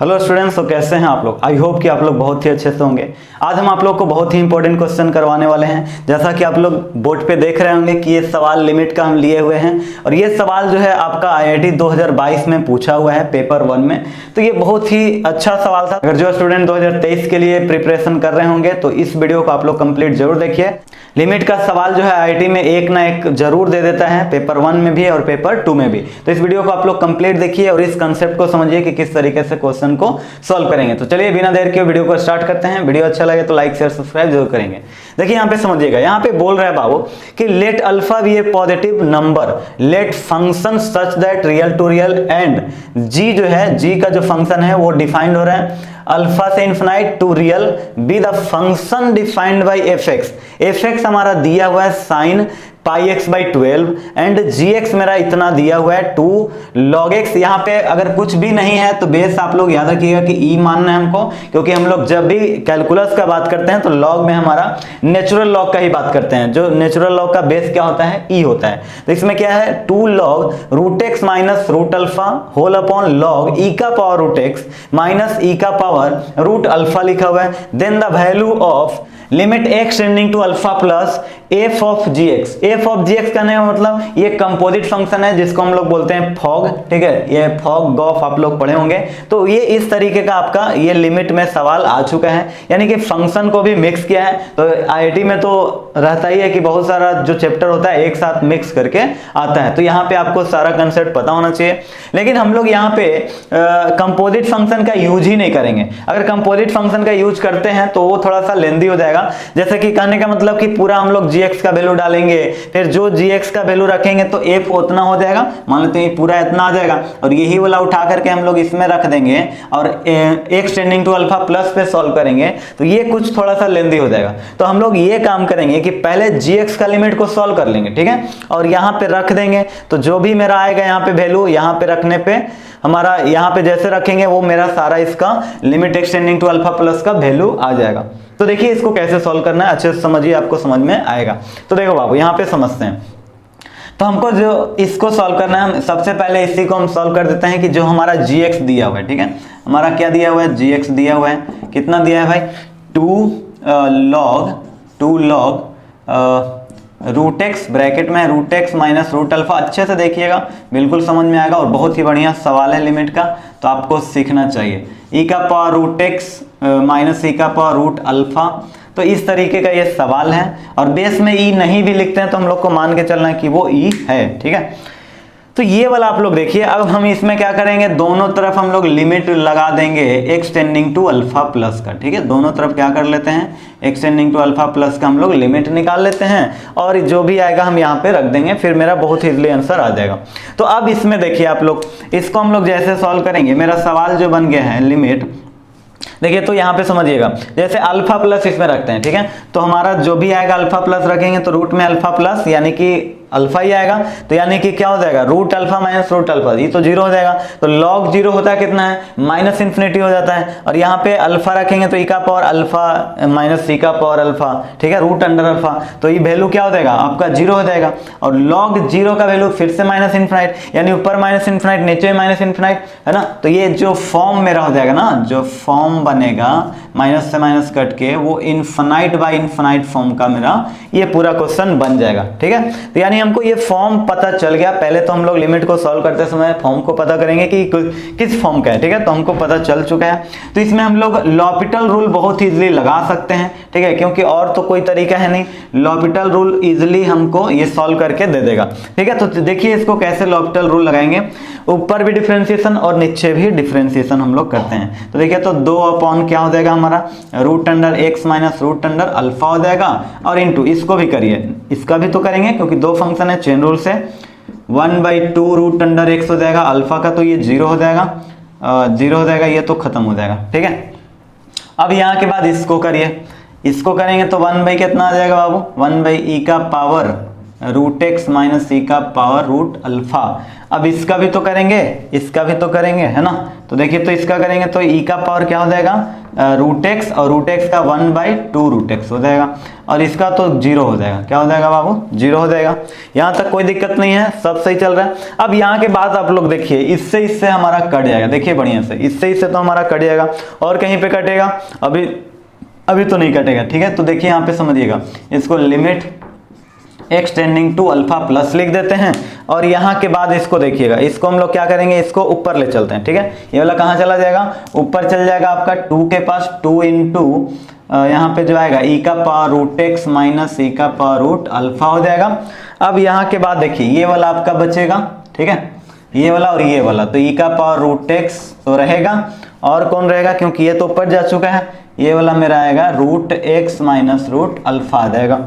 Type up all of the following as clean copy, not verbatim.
Hello students, तो कैसे हैं आप लोग। आई होप कि आप लोग बहुत ही अच्छे से होंगे। आज हम आप लोग को बहुत ही इंपॉर्टेंट क्वेश्चन करवाने वाले हैं। जैसा कि आप लोग बोर्ड पे देख रहे होंगे कि ये सवाल लिमिट का हम लिए हुए हैं और ये सवाल जो है आपका आईआईटी 2022 में पूछा हुआ है पेपर 1 में। तो ये बहुत ही अच्छा सवाल था। अगर जो स्टूडेंट 2023 के लिए प्रिपरेशन कर रहे होंगे तो इस वीडियो को आप लोग कंप्लीट जरूर देखिए। लिमिट का सवाल जो है आईआईटी में एक ना एक जरूर दे देता है, पेपर 1 में भी और पेपर 2 में भी। तो इस वीडियो को आप लोग कंप्लीट देखिए और इस कंसेप्ट को समझिए कि किस तरीके से क्वेश्चन को सॉल्व करेंगे। तो चलिए बिना देर के वीडियो को स्टार्ट करते हैं। वीडियो अच्छा लगे तो लाइक शेयर सब्सक्राइब जरूर करेंगे। देखिए यहाँ पे समझिएगा, यहाँ पे बोल रहा है बाबू कि let alpha be a positive number, let function such that real to real and g जो है, जी का जो फंक्शन है वो डिफाइंड हो रहा है अल्फा से infinite to real be the function defined by f x. F x हमारा दिया हुआ है sine pi x by 12 and g x मेरा इतना दिया हुआ है 2 log x। यहाँ पे अगर कुछ भी नहीं है तो बेस आप लोग याद रखिएगा कि ई मानना है हमको, क्योंकि हम लोग जब भी कैलकुलस का बात करते हैं तो लॉग में हमारा नेचुरल लॉग का ही बात करते हैं। जो नेचुरल लॉग का बेस क्या होता है, ई होता है। तो इसमें क्या है 2 log root x minus root alpha whole upon log e का power root x minus e का पावर रूट अल्फा लिखा हुआ है। Then the value of limit x tending to alpha plus f of g x. F of g x का नहीं मतलब ये composite function है जिसको हम लोग बोलते हैं फॉग, ठीक है। ये फॉग गॉफ आप लोग पढ़े होंगे। तो ये इस तरीके का आपका ये लिमिट में सवाल आ चुका है, यानी कि फंक्शन को भी मिक्स किया है। तो आईआईटी में तो रहता ही है कि बहुत सारा जो चैप्टर होता है एक साथ मिक्स करके आता है। तो यहाँ पे आपको सारा कंसेप्ट पता होना चाहिए। लेकिन हम लोग यहाँ पे कंपोजिट फंक्शन का यूज ही नहीं करेंगे। अगर कंपोजिट फंक्शन का यूज करते हैं तो वो थोड़ा सा लेंदी हो जाएगा। जैसे कि कहने का मतलब कि पूरा हम लोग gx का वैल्यू डालेंगे, फिर जो gx का वैल्यू रखेंगे तो f उतना हो जाएगा, मान लेते हैं पूरा इतना आ जाएगा और यही वाला उठा करके हम लोग इसमें रख देंगे और x tending to alpha plus पे सॉल्व करेंगे तो ये कुछ थोड़ा सा लेंदी हो जाएगा। तो हम लोग ये काम करेंगे कि पहले gx का लिमिट को सॉल्व कर लेंगे, ठीक है, और यहाँ पे रख देंगे। तो जो भी मेरा आएगा यहाँ पे वैल्यू, यहाँ पे रखने पे हमारा यहाँ पे जैसे रखेंगे वो मेरा सारा इसका limit x tending to alpha plus का वैल्यू आ जाएगा। तो देखिए इसको कैसे सॉल्व करना है, अच्छे से समझिए, आपको समझ में आएगा। तो देखो बाबू यहाँ पे समझते हैं। तो हमको जो इसको सॉल्व करना है, हम सबसे पहले इसी को हम सॉल्व कर देते हैं कि जो हमारा gx दिया हुआ है, ठीक है, हमारा क्या दिया हुआ है, gx दिया हुआ है, कितना दिया है भाई 2 log रूट एक्स, ब्रैकेट में root x minus root alpha. अच्छे से देखिएगा, बिल्कुल समझ में आएगा और बहुत ही बढ़िया सवाल है लिमिट का, तो आपको सीखना चाहिए। ई का power root x minus e का पावर रूट अल्फा। तो इस तरीके का ये सवाल है और बेस में ई नहीं भी लिखते हैं तो हम लोग को मान के चलना है कि वो ई है, ठीक है। तो ये वाला आप लोग देखिए। अब हम इसमें क्या करेंगे, दोनों तरफ हम लोग लिमिट लगा देंगे x tending to alpha plus का, ठीक है। दोनों तरफ क्या कर लेते हैं, x tending to alpha plus का हम लोग लिमिट निकाल लेते हैं और जो भी आएगा हम यहाँ पे रख देंगे, फिर मेरा बहुत इजीली आंसर आ जाएगा। तो अब इसमें देखिए आप लोग, इसको हम लोग जैसे सॉल्व करेंगे, मेरा सवाल जो बन गया है लिमिट, देखिए तो यहाँ पे समझिएगा, जैसे अल्फा प्लस इसमें रखते हैं, ठीक है। तो हमारा जो भी आएगा अल्फा प्लस रखेंगे तो रूट में अल्फा प्लस यानी कि अल्फा ही आएगा। तो यानी कि क्या हो जाएगा, root alpha minus root alpha, ये तो जीरो हो जाएगा। तो लॉग जीरो होता है कितना है, माइनस इन्फिनिटी हो जाता है। और यहाँ पे अल्फा रखेंगे तो ई का पावर अल्फा माइनस सी का पावर अल्फा, ठीक है, रूट अंडर अल्फा। तो ये वैल्यू क्या हो जाएगा आपका, जीरो हो जाएगा। और लॉग जीरो का वैल्यू फिर से माइनस इन्फिनाइट, यानी ऊपर माइनस इन्फिनाइट नीचे माइनस इन्फिनाइट, है ना। तो ये जो फॉर्म मेरा हो जाएगा ना, जो फॉर्म बनेगा माइनस से माइनस कट के, वो इन्फिनाइट बाई इन्फिनाइट फॉर्म का मेरा ये पूरा क्वेश्चन बन जाएगा, ठीक है। तो यानी हमको ये फॉर्म पता चल गया। पहले तो हम लोग लिमिट को सॉल्व करते समय फॉर्म को पता करेंगे कि किस फॉर्म का है, ठीक है। तो हमको पता चल चुका है। तो इसमें हम लोग लॉपिटल रूल बहुत इजीली लगा सकते हैं, ठीक है, क्योंकि और तो कोई तरीका है नहीं। लॉपिटल रूल इजीली हमको ये सॉल्व करके दे देगा, ठीक है। तो देखिए इसको कैसे लॉपिटल रूल लगाएंगे, ऊपर भी डिफरेंशिएशन और नीचे भी डिफरेंशिएशन हम लोग करते हैं। तो देखिए तो 2 अपॉन क्या हो जाएगा हमारा, root under x minus root under alpha हो जाएगा और इनटू इसको भी करिए, इसका भी तो करेंगे क्योंकि दो फंक्शन है, चेन रूल से 1/2 रूट अंडर एक्स हो जाएगा, अल्फा का तो ये जीरो हो जाएगा, जीरो हो जाएगा, ये तो खत्म हो जाएगा, ठीक है। अब यहाँ के बाद इसको करिए, इसको करेंगे तो 1 बाई कितना आ जाएगा बाबू, 1 बाई ई का पावर रूट एक्स माइनस सी का पावर रूट अल्फा। अब इसका भी तो करेंगे, इसका भी तो करेंगे, है ना। तो देखिए, तो इसका करेंगे तो ई का पावर क्या हो जाएगा, रूट एक्स, और रूट एक्स का 1/2 रूट एक्स हो जाएगा, और इसका तो 0 हो जाएगा। क्या हो जाएगा बाबू, 0 हो जाएगा। यहाँ तक कोई दिक्कत नहीं है, सब सही चल रहा है। अब यहाँ के बाद आप लोग देखिए, इससे इससे हमारा कट जाएगा, देखिए बढ़िया से, इससे इससे तो हमारा कट जाएगा, और कहीं पे कटेगा, अभी तो नहीं कटेगा, ठीक है। तो देखिए यहाँ पे समझिएगा, इसको limit x tending to alpha plus लिख देते हैं, और यहाँ के बाद इसको देखिएगा, इसको हम लोग क्या करेंगे, इसको ऊपर ले चलते हैं, ठीक है। ये वाला कहाँ चला जाएगा, ऊपर चल जाएगा आपका 2 के पास, 2 इंटू यहाँ पे जो आएगा ई का power root x minus e का पावर रूट अल्फा हो जाएगा। अब यहाँ के बाद देखिए, ये वाला आपका बचेगा, ठीक है, ये वाला और ये वाला, तो ई का पावर रूट एक्स तो रहेगा, और कौन रहेगा, क्योंकि ये तो ऊपर जा चुका है, ये वाला मेरा आएगा root x minus root alpha आ जाएगा।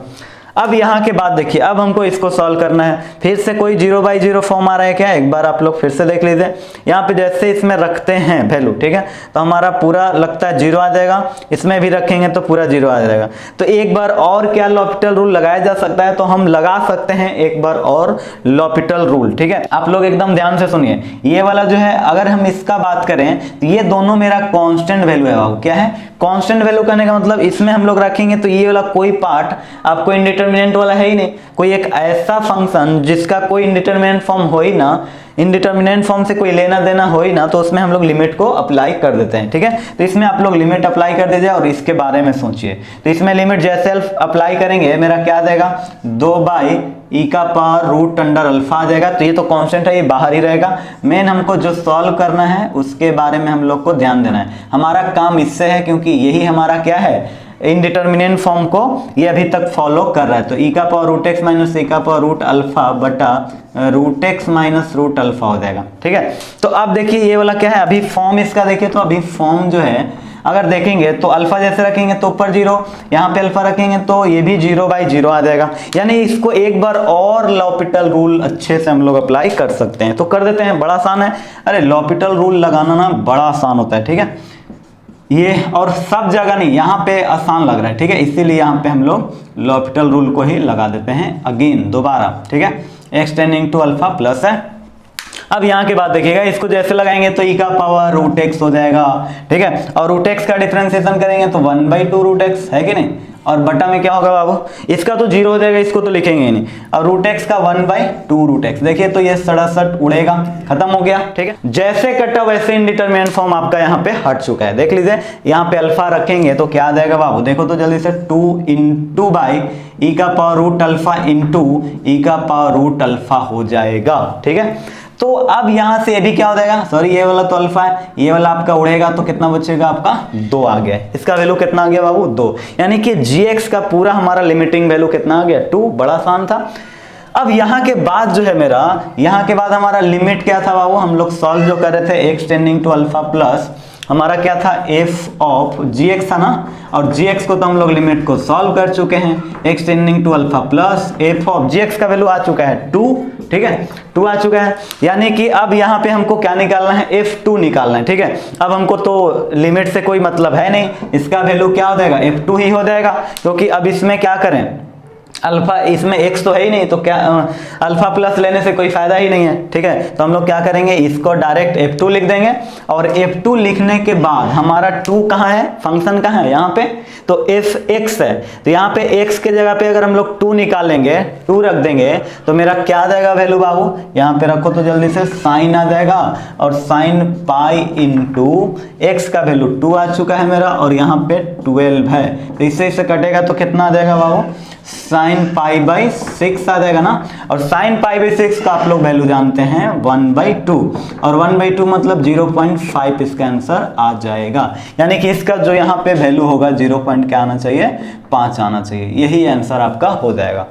अब यहाँ के बाद देखिए, अब हमको इसको सॉल्व करना है। फिर से कोई 0/0 फॉर्म आ रहा है क्या, एक बार आप लोग फिर से देख लीजिए। यहाँ पे जैसे इसमें रखते हैं वैल्यू, ठीक है, तो हमारा पूरा लगता है 0 आ जाएगा, इसमें भी रखेंगे तो पूरा 0 आ जाएगा। तो एक बार और क्या लॉपिटल रूल लगाया जा सकता है, तो हम लगा सकते हैं एक बार और लॉपिटल रूल, ठीक है। आप लोग एकदम ध्यान से सुनिए, ये वाला जो है, अगर हम इसका बात करें तो ये दोनों मेरा कांस्टेंट वैल्यू है। क्या है कांस्टेंट वैल्यू, कहने का मतलब इसमें हम लोग रखेंगे तो ये वाला कोई पार्ट आपको इंडिटरमिनेंट वाला है ही नहीं। कोई एक ऐसा फंक्शन जिसका कोई इंडिटरमिनेंट फॉर्म हो ही ना, इंडिटरमिनेंट फॉर्म से कोई लेना देना हो ही ना, तो उसमें हम लोग लिमिट को अप्लाई कर देते हैं, ठीक है। तो इसमें आप लोग लिमिट अप्लाई कर दीजिए और इसके बारे में सोचिए। तो इसमें लिमिट जैसे अप्लाई करेंगे, मेरा क्या आ जाएगा, 2/e का पावर रूट अंडर अल्फा आ जाएगा। तो ये तो कांस्टेंट है, ये बाहर ही रहेगा। मेन हमको जो सॉल्व करना है उसके बारे में हम लोग को ध्यान देना है। हमारा काम इससे है, क्योंकि यही हमारा क्या है, इंडिटरमिनेंट फॉर्म को ये अभी तक फॉलो कर रहा है। तो ई का power root x minus e का पावर रूट अल्फा बटा root x minus root alpha हो जाएगा, ठीक है। तो अब देखिए ये वाला क्या है, अभी फॉर्म इसका देखिए, तो अभी फॉर्म जो है अगर देखेंगे तो अल्फा जैसे रखेंगे तो ऊपर 0, यहाँ पे अल्फा रखेंगे तो ये भी 0/0 आ जाएगा। यानी इसको एक बार और लॉपिटल रूल अच्छे से हम लोग अप्लाई कर सकते हैं। तो कर देते हैं, बड़ा आसान है। अरे लॉपिटल रूल लगाना ना बड़ा आसान होता है, ठीक है। ये और सब जगह नहीं, यहाँ पे आसान लग रहा है, ठीक है, इसीलिए यहाँ पे हम लोग लॉपिटल रूल को ही लगा देते हैं अगेन दोबारा, ठीक है। X tending to alpha plus है। अब यहाँ के बाद देखिएगा, इसको जैसे लगाएंगे तो ई का पावर रूट एक्स हो जाएगा, ठीक है, और रूट एक्स का डिफरेंशिएशन करेंगे तो 1/2 रूट एक्स है कि नहीं, और बटा में क्या होगा बाबू, इसका तो 0 हो जाएगा, इसको तो लिखेंगे ही नहीं, और रूट एक्स का 1/2 रूट एक्स। देखिए तो ये सड़सठ उड़ेगा, खत्म हो गया, ठीक है। जैसे कटा वैसे इंडिटरमिनेंट फॉर्म आपका यहाँ पे हट चुका है। देख लीजिए, यहाँ पे अल्फा रखेंगे तो क्या आ जाएगा बाबू, देखो तो जल्दी से, 2 इंटू बाई ई का पावर रूट अल्फा इंटू ई का पावर रूट अल्फा हो जाएगा, ठीक है। तो अब यहां से ये भी क्या हो जाएगा, सॉरी ये वाला तो अल्फा है, ये वाला आपका उड़ेगा तो कितना बचेगा आपका, 2 आ गया। इसका वैल्यू कितना आ गया बाबू, 2। यानी कि gx का पूरा हमारा लिमिटिंग वैल्यू कितना आ गया, 2। बड़ा आसान था। अब यहाँ के बाद जो है मेरा, यहाँ के बाद हमारा लिमिट क्या था बाबू, हम लोग सॉल्व जो कर रहे थे x tending to alpha plus, हमारा क्या था, एफ ऑफ gx था ना, और gx को तो हम लोग लिमिट को सॉल्व कर चुके हैं। X tending to alpha plus f of gx का वैल्यू आ चुका है 2, ठीक है, 2 आ चुका है। यानी कि अब यहाँ पे हमको क्या निकालना है, f2 निकालना है, ठीक है। अब हमको तो लिमिट से कोई मतलब है नहीं, इसका वैल्यू क्या हो जाएगा, f2 ही हो जाएगा, क्योंकि अब इसमें क्या करें, अल्फा, इसमें x तो है ही नहीं, तो क्या अल्फा प्लस लेने से कोई फायदा ही नहीं है, ठीक है। तो हम लोग क्या करेंगे, इसको डायरेक्ट f2 लिख देंगे, और f2 लिखने के बाद हमारा 2 कहाँ है, फंक्शन कहाँ है, यहाँ पे, तो fx है। तो यहाँ पे x के जगह पे अगर हम लोग 2 निकालेंगे, 2 रख देंगे, तो मेरा क्या आ जाएगा वैल्यू बाबू, यहाँ पे रखो तो जल्दी से, साइन आ जाएगा, और साइन पाई इंटू एक्स का वैल्यू 2 आ चुका है मेरा, और यहाँ पे 12 है। तो इससे इससे कटेगा तो कितना आ जाएगा बाबू, साइन π/6 आ जाएगा ना, और साइन π/6 का आप लोग वैल्यू जानते हैं 1/2, और 1/2 मतलब 0.5 इसका आंसर आ जाएगा। यानी कि इसका जो यहाँ पे वैल्यू होगा 0. क्या आना चाहिए, 5 आना चाहिए। यही आंसर आपका हो जाएगा।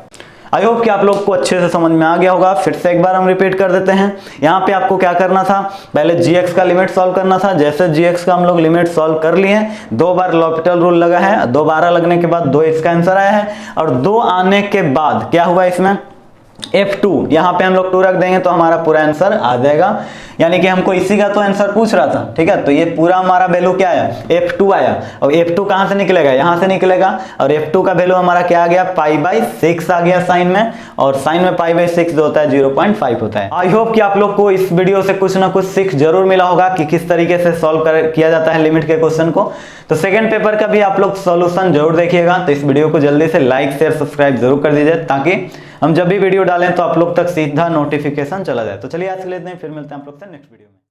आई होप कि आप लोग को अच्छे से समझ में आ गया होगा। फिर से एक बार हम रिपीट कर देते हैं। यहाँ पे आपको क्या करना था, पहले gx का लिमिट सॉल्व करना था। जैसे gx का हम लोग लिमिट सॉल्व कर लिए, 2 बार लॉपिटल रूल लगा है, दोबारा लगने के बाद 2 इसका आंसर आया है, और 2 आने के बाद क्या हुआ, इसमें F2, यहाँ पे हम लोग 2 रख देंगे तो हमारा पूरा आंसर आ जाएगा। यानी कि हमको इसी का तो आंसर पूछ रहा था, ठीक है। तो ये पूरा हमारा वैल्यू क्या आया, F2 आया। और F2 कहाँ से निकलेगा, यहाँ से निकलेगा। और F2 का वैल्यू हमारा क्या आ गया, π/6 आ गया साइन में। और साइन में π/6 जो होता है 0.5 होता है। आई होप कि आप लोग को इस वीडियो से कुछ ना कुछ सीख जरूर मिला होगा कि किस तरीके से सॉल्व किया जाता है लिमिट के क्वेश्चन को। तो सेकंड पेपर का भी आप लोग सॉल्यूशन जरूर देखिएगा। तो इस वीडियो को जल्दी से लाइक शेयर सब्सक्राइब जरूर कर दीजिए, ताकि हम जब भी वीडियो डालें तो आप लोग तक सीधा नोटिफिकेशन चला जाए। तो चलिए आज के लिए इतना ही, फिर मिलते हैं आप लोग से नेक्स्ट वीडियो में।